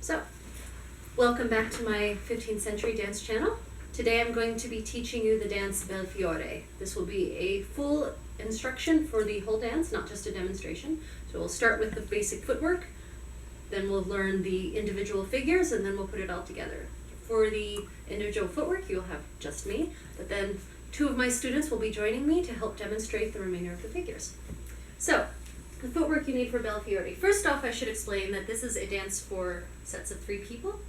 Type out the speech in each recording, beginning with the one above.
So, welcome back to my 15th century dance channel. Today I'm going to be teaching you the dance Belfiore. This will be a full instruction for the whole dance, not just a demonstration. So we'll start with the basic footwork, then we'll learn the individual figures, and then we'll put it all together. For the individual footwork, you'll have just me, but then two of my students will be joining me to help demonstrate the remainder of the figures. So, the footwork you need for Belfiore. First off, I should explain that this is a dance for sets of 3 people,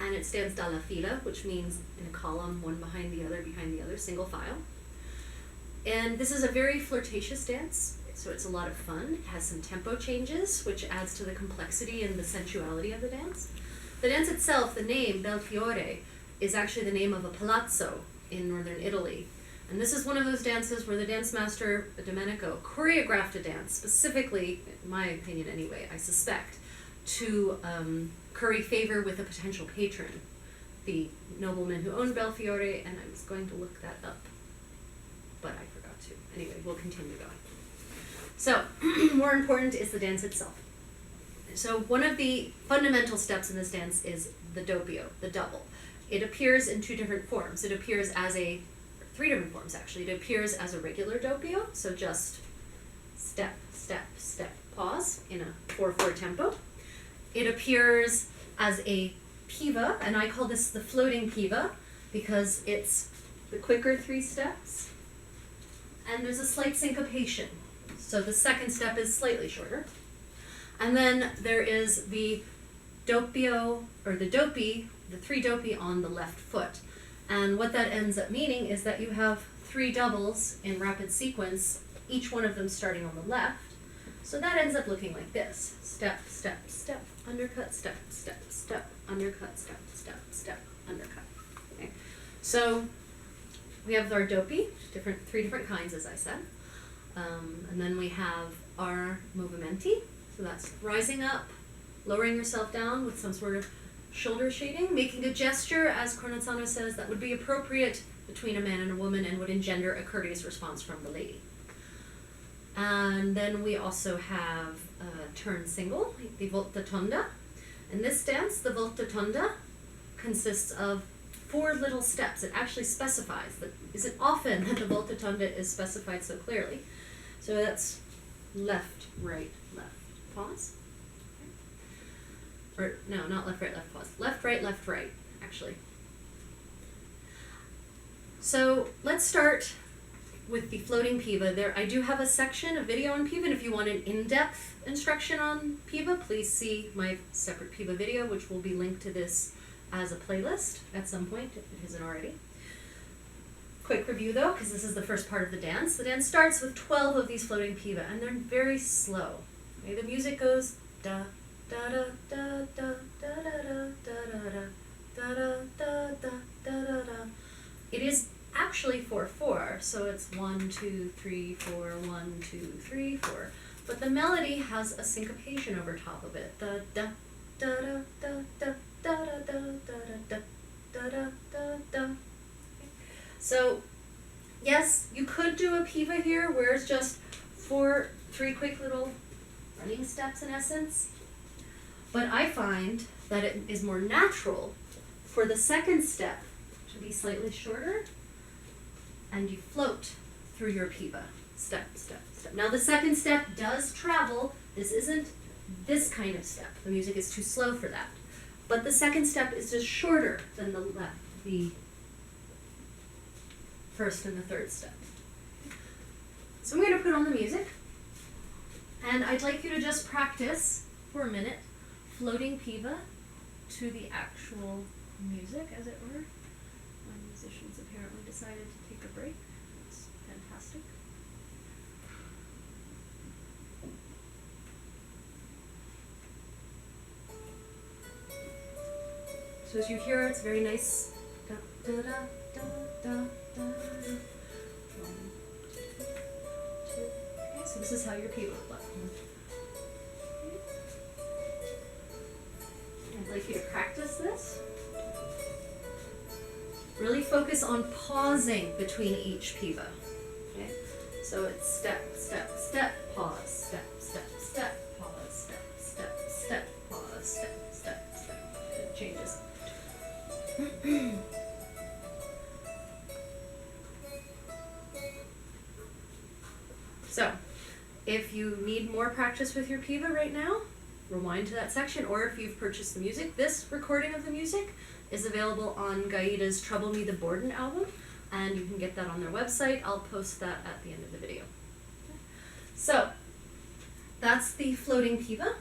and it stands dalla fila, which means in a column, one behind the other, single file. And this is a very flirtatious dance, so it's a lot of fun. It has some tempo changes, which adds to the complexity and the sensuality of the dance. The dance itself, the name Belfiore, is actually the name of a palazzo in northern Italy. And this is one of those dances where the dance master, Domenico, choreographed a dance, specifically, in my opinion anyway, I suspect, to curry favor with a potential patron, the nobleman who owned Belfiore, and I was going to look that up, but I forgot to. Anyway, we'll continue going. So, more important is the dance itself. So one of the fundamental steps in this dance is the doppio, the double. It appears in 2 different forms. It appears as 3 different forms actually. It appears as a regular doppio, so just step, step, step, pause in a 4/4 tempo. It appears as a piva, and I call this the floating piva because it's the quicker 3 steps. And there's a slight syncopation, so the second step is slightly shorter. And then there is the doppio, or the doppi, the 3 doppi on the left foot. And what that ends up meaning is that you have 3 doubles in rapid sequence, each one of them starting on the left. So that ends up looking like this. Step, step, step, undercut, step, step, step, undercut, step, step, step, undercut. Okay. So we have our doppi, 3 different kinds as I said. And then we have our movimenti. So that's rising up, lowering yourself down with some sort of shoulder shading, making a gesture, as Contessa says, that would be appropriate between a man and a woman and would engender a courteous response from the lady. And then we also have a turn single, the volta tonda. In this dance, the volta tonda consists of 4 little steps. It actually specifies, that isn't often that the volta tonda is specified so clearly. So that's left, right, left. Pause. Or no, not left, right, left, pause. Left, right, actually. So let's start with the floating piva. I do have a section, a video on piva, and if you want an in-depth instruction on piva, please see my separate piva video, which will be linked to this as a playlist at some point, if it isn't already. Quick review though, because this is the first part of the dance. The dance starts with 12 of these floating piva, and they're very slow. Okay, the music goes da da da da da da da da da da da da da. It is actually 4/4, so it's 1 2 3 4 1 2 3 4. But the melody has a syncopation over top of it. Da da da da da da da da da da da da da. So yes, you could do a piva here where it's just 3 quick little running steps in essence, but I find that it is more natural for the second step to be slightly shorter, and you float through your piva. Step, step, step. Now the second step does travel. This isn't this kind of step. The music is too slow for that. But the second step is just shorter than the first and the third step. So I'm going to put on the music. And I'd like you to just practice for a minute floating piva to the actual music, as it were. My musicians apparently decided to take a break. That's fantastic. So as you hear, it's very nice. Da, da, da, da, da, da, da. 1, 2, 2. Okay, so this is how your piva will look. I'd like you to practice this. Really focus on pausing between each piva. Okay? So it's step, step, step, pause, step, step, step, pause, step, step, step, pause, step, step, step. more practice with your piva right now, rewind to that section, or if you've purchased the music, this recording of the music is available on Gaida's Trouble Me the Borden album, and you can get that on their website. I'll post that at the end of the video. So, that's the floating piva.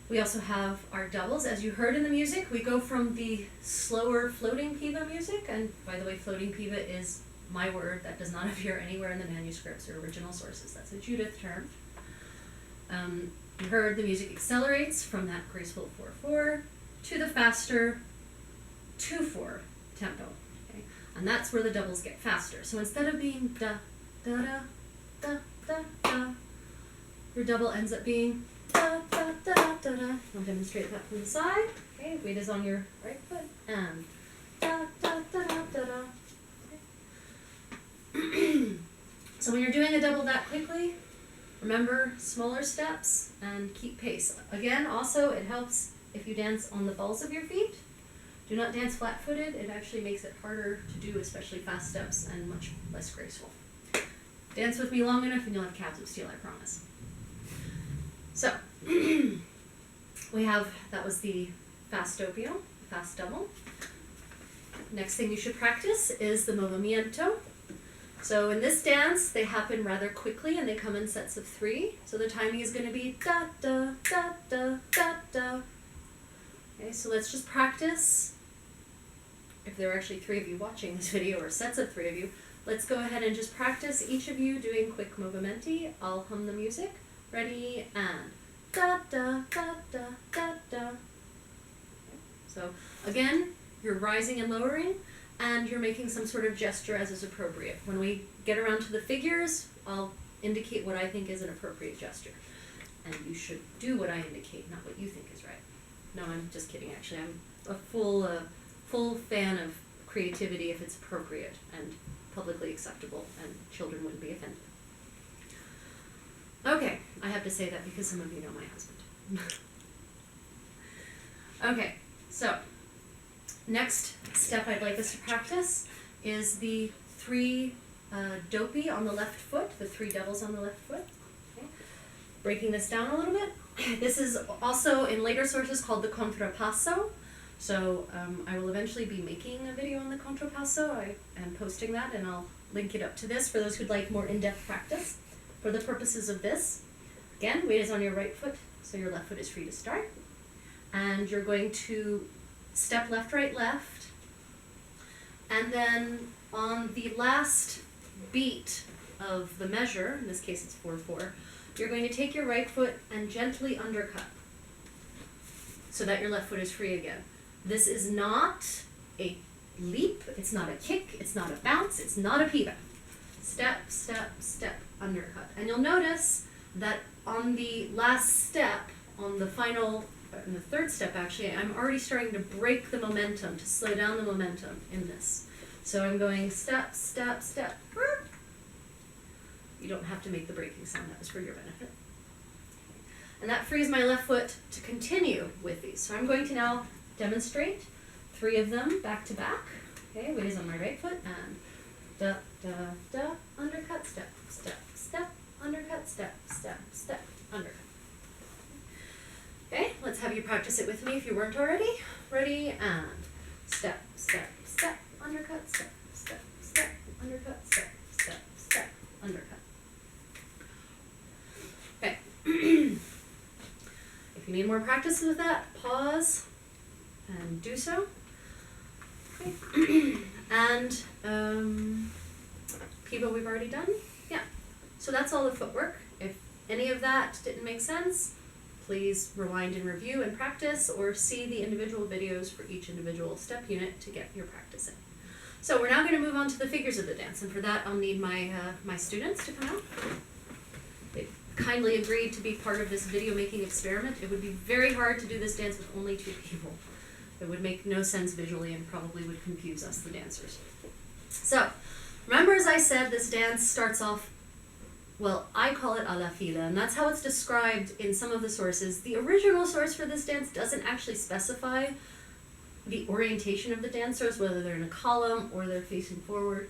We also have our doubles. As you heard in the music, we go from the slower floating piva music, and by the way, floating piva is my word. That does not appear anywhere in the manuscripts or original sources. That's a Judith term. You heard the music accelerates from that graceful 4/4 to the faster 2/4 tempo. Okay? And that's where the doubles get faster. So instead of being da, da, da, da, da, da, your double ends up being da, da, da, da, da. I'll demonstrate that from the side. Okay, weight is on your right foot, and da, da, da, da, da, da. Okay. So when you're doing a double that quickly, remember smaller steps and keep pace. Again, also it helps if you dance on the balls of your feet. Do not dance flat-footed. It actually makes it harder to do, especially fast steps, and much less graceful. Dance with me long enough and you'll have calves of steel, I promise. So, we have, that was the fast doppio, fast double. Next thing you should practice is the movimiento. So in this dance, they happen rather quickly and they come in sets of 3. So the timing is going to be da da da da da da. Okay, so let's just practice. If there are actually 3 of you watching this video, or sets of 3 of you, let's go ahead and just practice each of you doing quick movimenti. I'll hum the music. Ready, and da da da da da da. Okay. So again, you're rising and lowering, and you're making some sort of gesture as is appropriate. When we get around to the figures, I'll indicate what I think is an appropriate gesture. And you should do what I indicate, not what you think is right. No, I'm just kidding, actually. I'm a full fan of creativity if it's appropriate and publicly acceptable, and children wouldn't be offended. Okay, I have to say that because some of you know my husband. Okay, so next step I'd like us to practice is the 3 doppi on the left foot, the 3 doubles on the left foot. Okay. Breaking this down a little bit. This is also in later sources called the contrapasso. So I will eventually be making a video on the contrapasso. I am posting that, and I'll link it up to this for those who'd like more in-depth practice. For the purposes of this, again, weight is on your right foot, so your left foot is free to start. And you're going to step left, right, left. And then on the last beat of the measure, in this case it's 4/4, you're going to take your right foot and gently undercut so that your left foot is free again. This is not a leap, it's not a kick, it's not a bounce, it's not a piva. Step, step, step, undercut. And you'll notice that on the last step, on the final, in the 3rd step actually, I'm already starting to break the momentum, to slow down the momentum in this. So I'm going step, step, step. You don't have to make the breaking sound, that was for your benefit. And that frees my left foot to continue with these. So I'm going to now demonstrate 3 of them back to back. Okay, weight is on my right foot, and da, da, da, undercut, step, step, step, undercut, step, step, step, undercut. Okay, let's have you practice it with me if you weren't already. Ready, and step, step, step, undercut, step, step, step, undercut, step, step, step, undercut. Okay. If you need more practice with that, pause and do so. Okay. And piva we've already done. Yeah. So that's all the footwork. If any of that didn't make sense, please rewind and review and practice, or see the individual videos for each individual step unit to get your practice in. So we're now going to move on to the figures of the dance, and for that I'll need my my students to come out. They kindly agreed to be part of this video making experiment. It would be very hard to do this dance with only 2 people. It would make no sense visually and probably would confuse us, the dancers. So, remember, as I said, this dance starts off, well, I call it a la fila, and that's how it's described in some of the sources. The original source for this dance doesn't actually specify the orientation of the dancers, whether they're in a column or they're facing forward.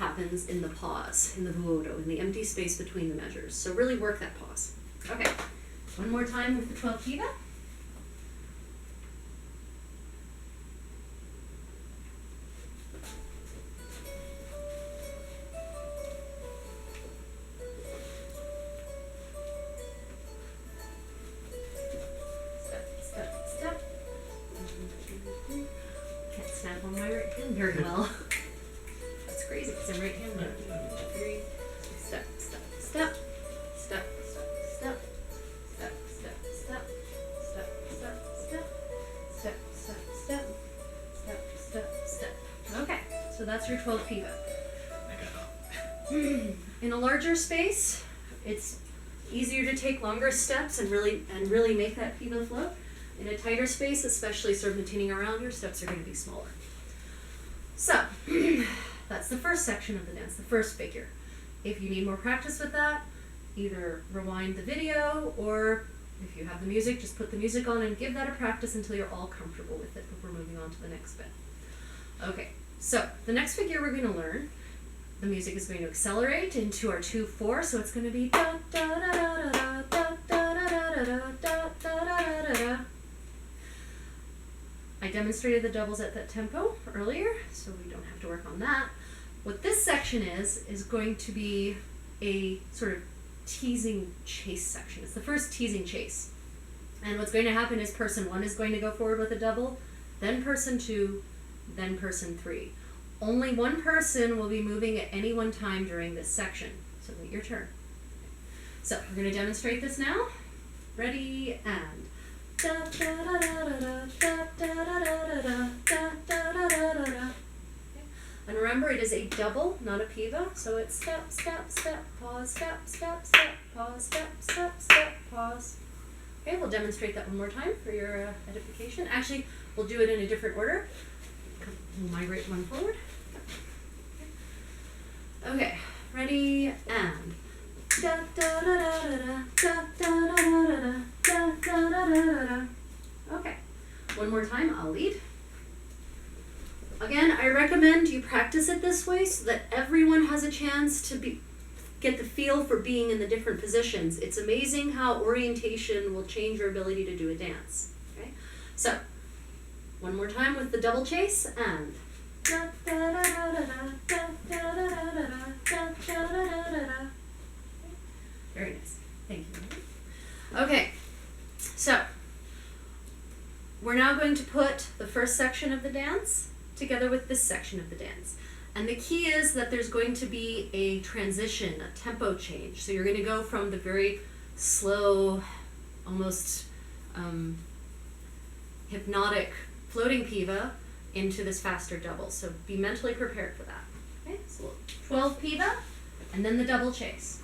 happens in the pause, in the vuoto, in the empty space between the measures. So really work that pause. Okay, one more time with the 12 piva. Snap on my right hand very well. That's crazy because I'm right handed. 3, step, step, step, step, step, step, step, step, step, step, step, step, step, step, step, step, step. Okay, so that's your 12 piva. In a larger space, it's easier to take longer steps and really make that piva flow. In a tighter space, especially serpentining around, your steps are going to be smaller. So, that's the first section of the dance, the first figure. If you need more practice with that, either rewind the video, or if you have the music, just put the music on and give that a practice until you're all comfortable with it before moving on to the next bit. Okay, so the next figure we're going to learn, the music is going to accelerate into our 2/4, so it's going to be da da da da da da da da da da da da da da. I demonstrated the doubles at that tempo earlier, so we don't have to work on that. What this section is going to be a sort of teasing chase section. It's the first teasing chase. And what's going to happen is person 1 is going to go forward with a double, then person 2, then person 3. Only one person will be moving at any one time during this section. So wait your turn. So we're going to demonstrate this now. Ready, and da da da da da da da da da da da da da. And remember, it is a double, not a piva. So it's step, step, step, pause, step, step, step, pause, step, step, step, pause. Okay, we'll demonstrate that one more time for your edification. Actually, we'll do it in a different order. We'll migrate one forward. Okay, ready, and da da da da da da da da da da da da. Okay, one more time, I'll lead. Again, I recommend you practice it this way so that everyone has a chance to get the feel for being in the different positions. It's amazing how orientation will change your ability to do a dance. Okay, so one more time with the double chase, and da da da da da da da da da da da. Very nice. Thank you. Okay, so we're now going to put the first section of the dance together with this section of the dance. And the key is that there's going to be a transition, a tempo change. So you're going to go from the very slow, almost hypnotic floating piva into this faster double. So be mentally prepared for that. Okay, so 12 piva, and then the double chase.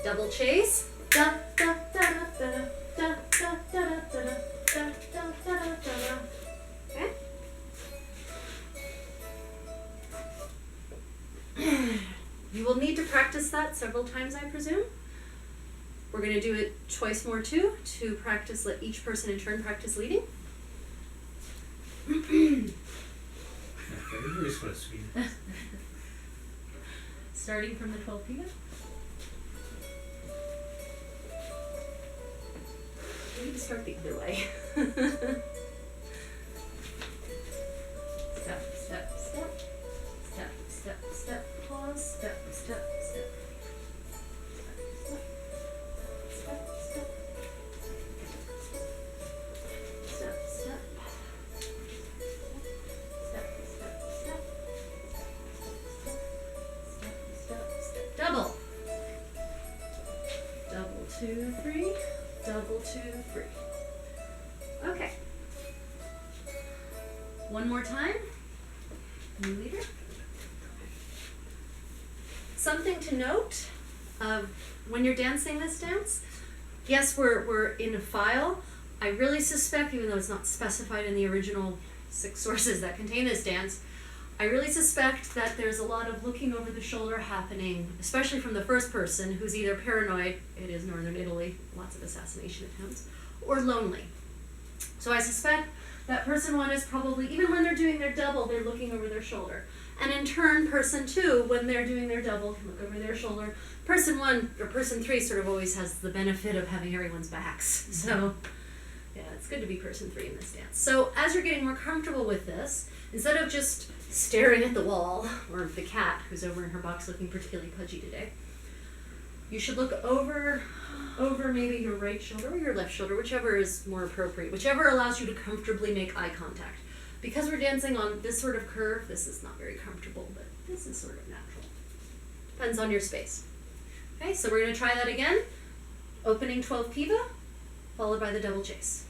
Double chase. Da da da da da da da da da da da da da. Okay. You will need to practice that several times, I presume. We're going to do it twice more too, to practice, let each person in turn practice leading. Starting from the 12 piva. We need to start the other way. Step, step, step. Step, step, step. Pause. Step, step, step. Step, step. Step, step. Step, step, step. Step, step, step. Double. Double, 2, 3. Double, 2, 3. Okay. One more time. New leader. Something to note when you're dancing this dance, yes, we're in a file. I really suspect, even though it's not specified in the original 6 sources that contain this dance, I really suspect that there's a lot of looking over the shoulder happening, especially from the first person who's either paranoid, it is northern Italy, lots of assassination attempts, or lonely. So I suspect that person 1 is probably, even when they're doing their double, they're looking over their shoulder. And in turn, person 2, when they're doing their double, can look over their shoulder. Person 1, or person 3 sort of always has the benefit of having everyone's backs. So, yeah, it's good to be person 3 in this dance. So as you're getting more comfortable with this, instead of just staring at the wall, or the cat who's over in her box looking particularly pudgy today, you should look over maybe your right shoulder or your left shoulder, whichever is more appropriate, whichever allows you to comfortably make eye contact. Because we're dancing on this sort of curve, this is not very comfortable, but this is sort of natural. Depends on your space. Okay, so we're going to try that again. Opening 12 piva, followed by the double chase.